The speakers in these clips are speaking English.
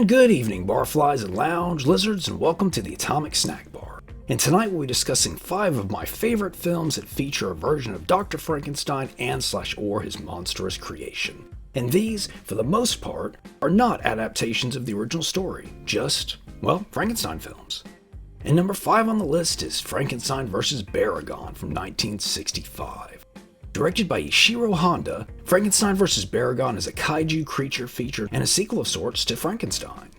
And good evening, barflies and lounge lizards, and welcome to the Atomic Snack Bar. And tonight we'll be discussing 5 of my favorite films that feature a version of Dr. Frankenstein and/or his monstrous creation. And these, for the most part, are not adaptations of the original story, just, well, Frankenstein films. And number 5 on the list is Frankenstein vs. Baragon from 1965. Directed by Ishiro Honda, Frankenstein vs. Baragon is a kaiju creature feature and a sequel of sorts to Frankenstein.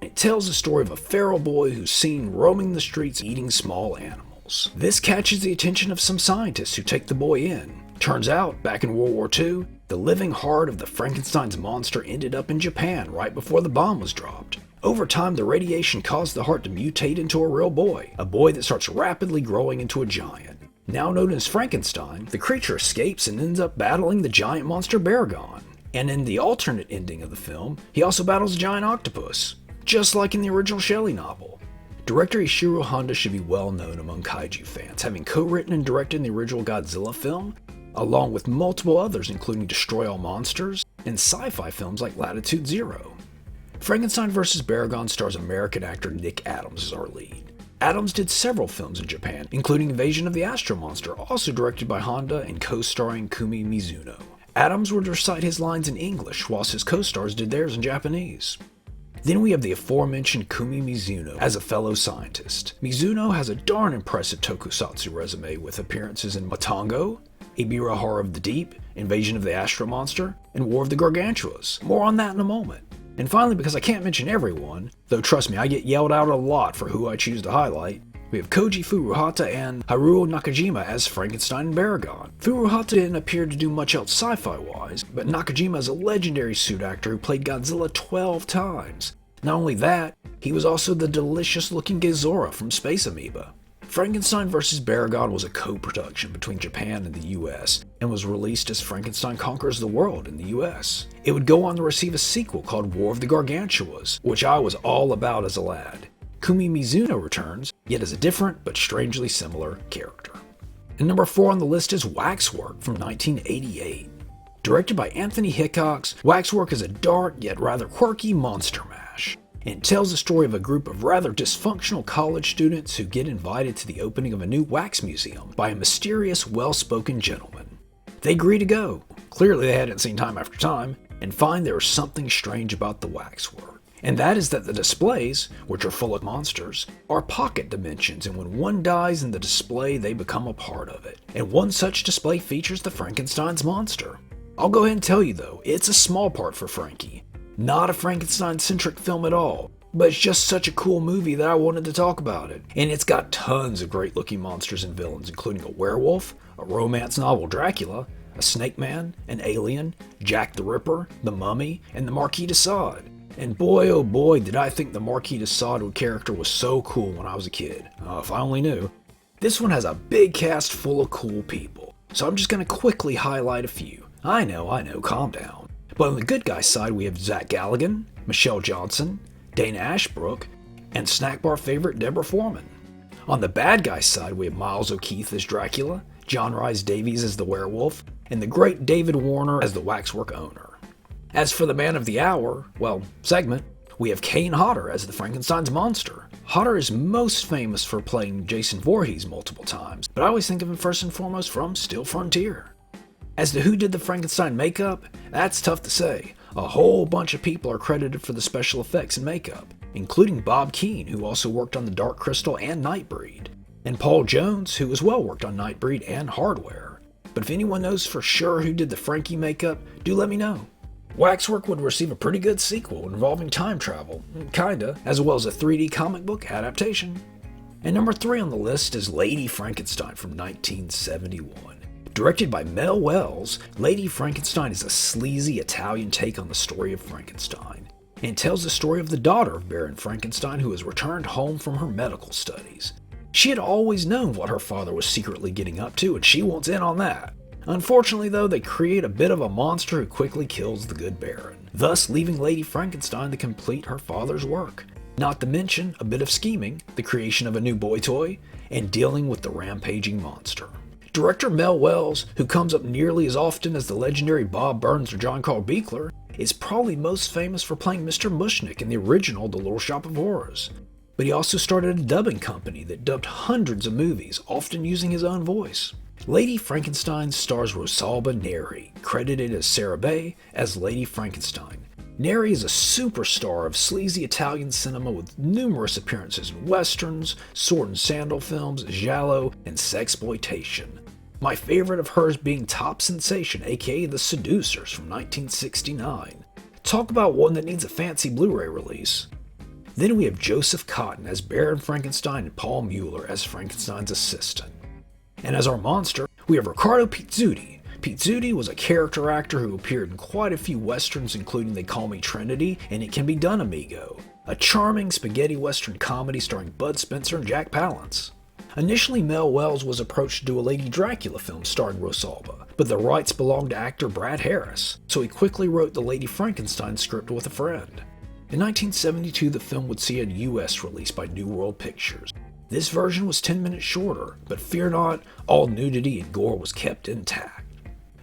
It tells the story of a feral boy who's seen roaming the streets eating small animals. This catches the attention of some scientists who take the boy in. Turns out, back in World War II, the living heart of the Frankenstein's monster ended up in Japan right before the bomb was dropped. Over time, the radiation caused the heart to mutate into a real boy, a boy that starts rapidly growing into a giant. Now known as Frankenstein, the creature escapes and ends up battling the giant monster Baragon. And in the alternate ending of the film, he also battles a giant octopus, just like in the original Shelley novel. Director Ishiro Honda should be well known among kaiju fans, having co-written and directed the original Godzilla film, along with multiple others including Destroy All Monsters and sci-fi films like Latitude Zero. Frankenstein vs. Baragon stars American actor Nick Adams as our lead. Adams did several films in Japan, including Invasion of the Astro Monster, also directed by Honda and co-starring Kumi Mizuno. Adams would recite his lines in English, whilst his co-stars did theirs in Japanese. Then we have the aforementioned Kumi Mizuno as a fellow scientist. Mizuno has a darn impressive tokusatsu resume with appearances in Matango, Ibira Horror of the Deep, Invasion of the Astro Monster, and War of the Gargantuas. More on that in a moment. And finally, because I can't mention everyone, though trust me, I get yelled out a lot for who I choose to highlight, we have Koji Furuhata and Haruo Nakajima as Frankenstein and Baragon. Furuhata didn't appear to do much else sci-fi wise, but Nakajima is a legendary suit actor who played Godzilla 12 times. Not only that, he was also the delicious looking Gezora from Space Amoeba. Frankenstein vs. Baragon was a co-production between Japan and the US, and was released as Frankenstein Conquers the World in the US. It would go on to receive a sequel called War of the Gargantuas, which I was all about as a lad. Kumi Mizuno returns, yet as a different but strangely similar character. And number 4 on the list is Waxwork from 1988. Directed by Anthony Hickox, Waxwork is a dark yet rather quirky monster mash. It tells the story of a group of rather dysfunctional college students who get invited to the opening of a new wax museum by a mysterious, well-spoken gentleman. They agree to go. Clearly they hadn't seen Time After Time, and find there is something strange about the waxwork. And that is that the displays, which are full of monsters, are pocket dimensions, and when one dies in the display, they become a part of it. And one such display features the Frankenstein's monster. I'll go ahead and tell you though, it's a small part for Frankie. Not a Frankenstein-centric film at all, but it's just such a cool movie that I wanted to talk about it. And it's got tons of great-looking monsters and villains, including a werewolf, a romance novel Dracula, a snake man, an alien, Jack the Ripper, the Mummy, and the Marquis de Sade. And boy oh boy did I think the Marquis de Sade character was so cool when I was a kid. If I only knew. This one has a big cast full of cool people, so I'm just going to quickly highlight a few. I know, calm down. But on the good guy side, we have Zach Galligan, Michelle Johnson, Dana Ashbrook, and snack bar favorite Deborah Foreman. On the bad guy side, we have Miles O'Keefe as Dracula, John Rhys Davies as the werewolf, and the great David Warner as the Waxwork owner. As for the man of the hour, segment, we have Kane Hodder as the Frankenstein's monster. Hodder is most famous for playing Jason Voorhees multiple times, but I always think of him first and foremost from Steel Frontier. As to who did the Frankenstein makeup, that's tough to say. A whole bunch of people are credited for the special effects and makeup, including Bob Keane, who also worked on The Dark Crystal and Nightbreed, and Paul Jones, who as well worked on Nightbreed and Hardware. But if anyone knows for sure who did the Frankie makeup, do let me know. Waxwork would receive a pretty good sequel involving time travel, kinda, as well as a 3D comic book adaptation. And number 3 on the list is Lady Frankenstein from 1971. Directed by Mel Wells, Lady Frankenstein is a sleazy Italian take on the story of Frankenstein, and tells the story of the daughter of Baron Frankenstein who has returned home from her medical studies. She had always known what her father was secretly getting up to, and she wants in on that. Unfortunately though, they create a bit of a monster who quickly kills the good Baron, thus leaving Lady Frankenstein to complete her father's work. Not to mention a bit of scheming, the creation of a new boy toy, and dealing with the rampaging monster. Director Mel Wells, who comes up nearly as often as the legendary Bob Burns or John Carl Buechler, is probably most famous for playing Mr. Mushnick in the original The Little Shop of Horrors. But he also started a dubbing company that dubbed hundreds of movies, often using his own voice. Lady Frankenstein stars Rosalba Neri, credited as Sarah Bay, as Lady Frankenstein. Neri is a superstar of sleazy Italian cinema with numerous appearances in westerns, sword and sandal films, giallo, and sexploitation. My favorite of hers being Top Sensation, aka The Seducers from 1969. Talk about one that needs a fancy Blu-ray release. Then we have Joseph Cotton as Baron Frankenstein and Paul Mueller as Frankenstein's assistant. And as our monster, we have Riccardo Pizzuti. Pizzuti was a character actor who appeared in quite a few westerns, including They Call Me Trinity and It Can Be Done, Amigo, a charming spaghetti western comedy starring Bud Spencer and Jack Palance. Initially, Mel Wells was approached to do a Lady Dracula film starring Rosalba, but the rights belonged to actor Brad Harris, so he quickly wrote the Lady Frankenstein script with a friend. In 1972, the film would see a US release by New World Pictures. This version was 10 minutes shorter, but fear not, all nudity and gore was kept intact.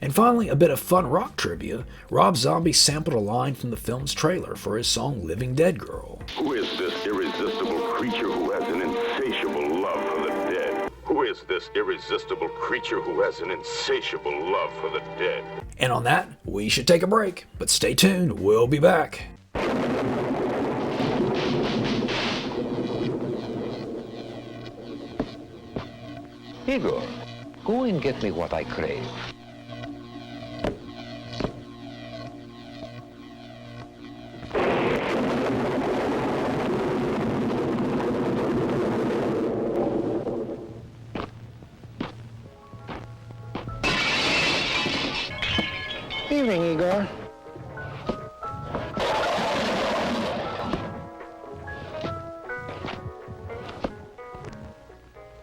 And finally, a bit of fun rock trivia, Rob Zombie sampled a line from the film's trailer for his song Living Dead Girl. Who is this irresistible creature who has an insatiable love for the dead? Who is this irresistible creature who has an insatiable love for the dead? And on that, we should take a break, but stay tuned, we'll be back. Igor, go and get me what I crave. Evening, Igor.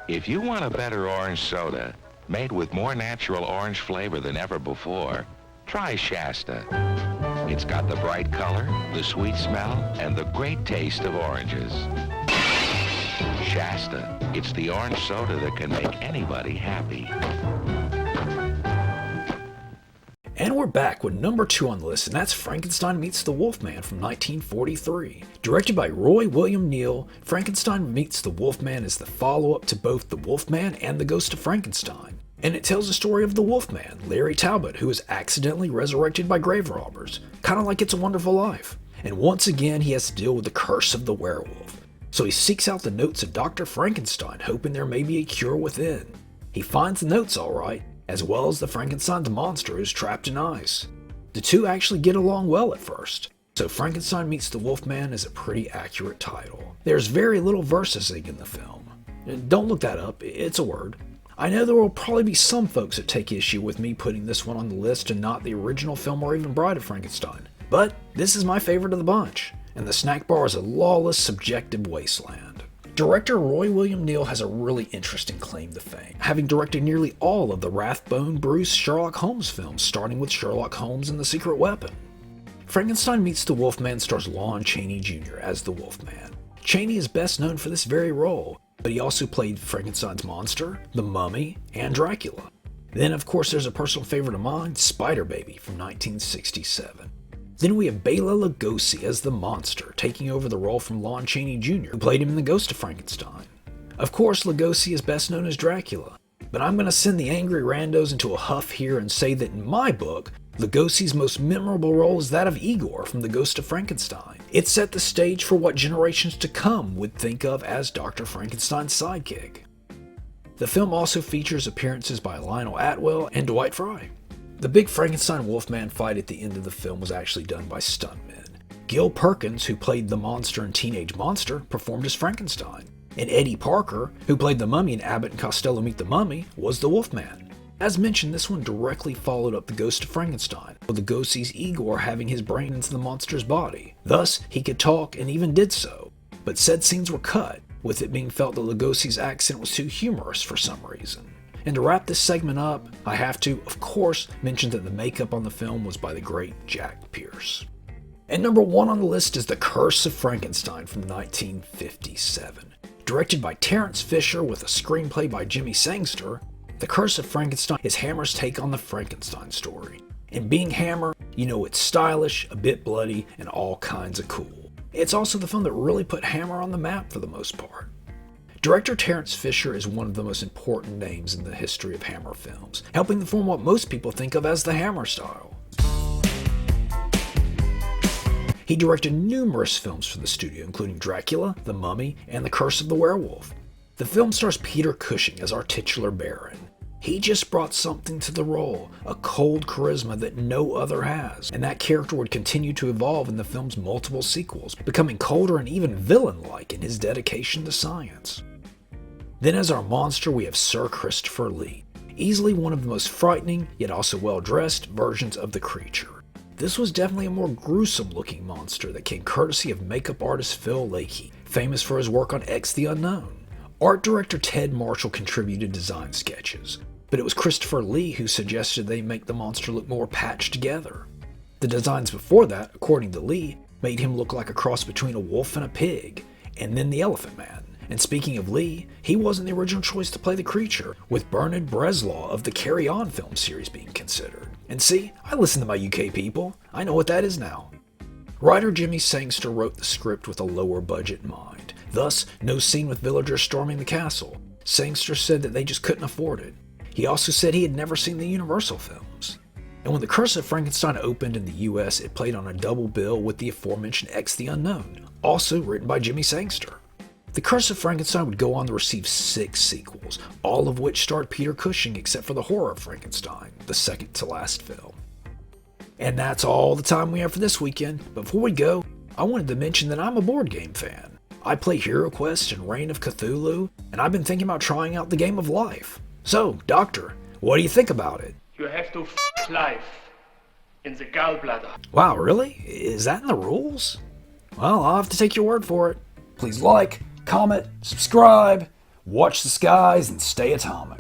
If you want a better orange soda, made with more natural orange flavor than ever before, try Shasta. It's got the bright color, the sweet smell, and the great taste of oranges. Shasta, it's the orange soda that can make anybody happy. And we're back with number 2 on the list, and that's Frankenstein Meets the Wolfman from 1943. Directed by Roy William Neill, Frankenstein Meets the Wolfman is the follow-up to both The Wolfman and The Ghost of Frankenstein. And it tells the story of the Wolfman, Larry Talbot, who is accidentally resurrected by grave robbers, kind of like It's a Wonderful Life. And once again, he has to deal with the curse of the werewolf. So he seeks out the notes of Dr. Frankenstein, hoping there may be a cure within. He finds the notes alright, as well as the Frankenstein's monster who's trapped in ice. The two actually get along well at first, so Frankenstein Meets the Wolfman is a pretty accurate title. There's very little versing in the film. Don't look that up, it's a word. I know there will probably be some folks that take issue with me putting this one on the list and not the original film or even Bride of Frankenstein, but this is my favorite of the bunch, and the snack bar is a lawless, subjective wasteland. Director Roy William Neill has a really interesting claim to fame, having directed nearly all of the Rathbone-Bruce Sherlock Holmes films, starting with Sherlock Holmes and the Secret Weapon. Frankenstein Meets the Wolfman stars Lon Chaney Jr. as the Wolfman. Chaney is best known for this very role, but he also played Frankenstein's monster, the Mummy, and Dracula. Then of course there's a personal favorite of mine, Spider Baby from 1967. Then we have Bela Lugosi as the monster, taking over the role from Lon Chaney Jr., who played him in The Ghost of Frankenstein. Of course, Lugosi is best known as Dracula, but I'm going to send the angry randos into a huff here and say that in my book, Lugosi's most memorable role is that of Igor from The Ghost of Frankenstein. It set the stage for what generations to come would think of as Dr. Frankenstein's sidekick. The film also features appearances by Lionel Atwill and Dwight Frye. The big Frankenstein Wolfman fight at the end of the film was actually done by stuntmen. Gil Perkins, who played the monster in Teenage Monster, performed as Frankenstein. And Eddie Parker, who played the Mummy in Abbott and Costello Meet the Mummy, was the Wolfman. As mentioned, this one directly followed up The Ghost of Frankenstein, with Lugosi's Igor having his brain into the monster's body. Thus, he could talk and even did so. But said scenes were cut, with it being felt that Lugosi's accent was too humorous for some reason. And to wrap this segment up, I have to, of course, mention that the makeup on the film was by the great Jack Pierce. And number 1 on the list is The Curse of Frankenstein from 1957. Directed by Terence Fisher with a screenplay by Jimmy Sangster, The Curse of Frankenstein is Hammer's take on the Frankenstein story. And being Hammer, you know it's stylish, a bit bloody, and all kinds of cool. It's also the film that really put Hammer on the map for the most part. Director Terence Fisher is one of the most important names in the history of Hammer films, helping to form what most people think of as the Hammer style. He directed numerous films for the studio, including Dracula, The Mummy, and The Curse of the Werewolf. The film stars Peter Cushing as our titular Baron. He just brought something to the role, a cold charisma that no other has, and that character would continue to evolve in the film's multiple sequels, becoming colder and even villain-like in his dedication to science. Then as our monster we have Sir Christopher Lee, easily one of the most frightening, yet also well-dressed, versions of the creature. This was definitely a more gruesome-looking monster that came courtesy of makeup artist Phil Lakey, famous for his work on X the Unknown. Art director Ted Marshall contributed design sketches, but it was Christopher Lee who suggested they make the monster look more patched together. The designs before that, according to Lee, made him look like a cross between a wolf and a pig, and then the Elephant Man. And speaking of Lee, he wasn't the original choice to play the creature, with Bernard Bresslaw of the Carry On film series being considered. And see, I listen to my UK people. I know what that is now. Writer Jimmy Sangster wrote the script with a lower budget in mind. Thus, no scene with villagers storming the castle. Sangster said that they just couldn't afford it. He also said he had never seen the Universal films. And when The Curse of Frankenstein opened in the US, it played on a double bill with the aforementioned X the Unknown, also written by Jimmy Sangster. The Curse of Frankenstein would go on to receive 6 sequels, all of which starred Peter Cushing except for The Horror of Frankenstein, the second to last film. And that's all the time we have for this weekend. But before we go, I wanted to mention that I'm a board game fan. I play HeroQuest and Reign of Cthulhu, and I've been thinking about trying out the Game of Life. So, Doctor, what do you think about it? You have to f*** life in the gallbladder. Wow, really? Is that in the rules? Well, I'll have to take your word for it. Please like, comment, subscribe, watch the skies, and stay atomic.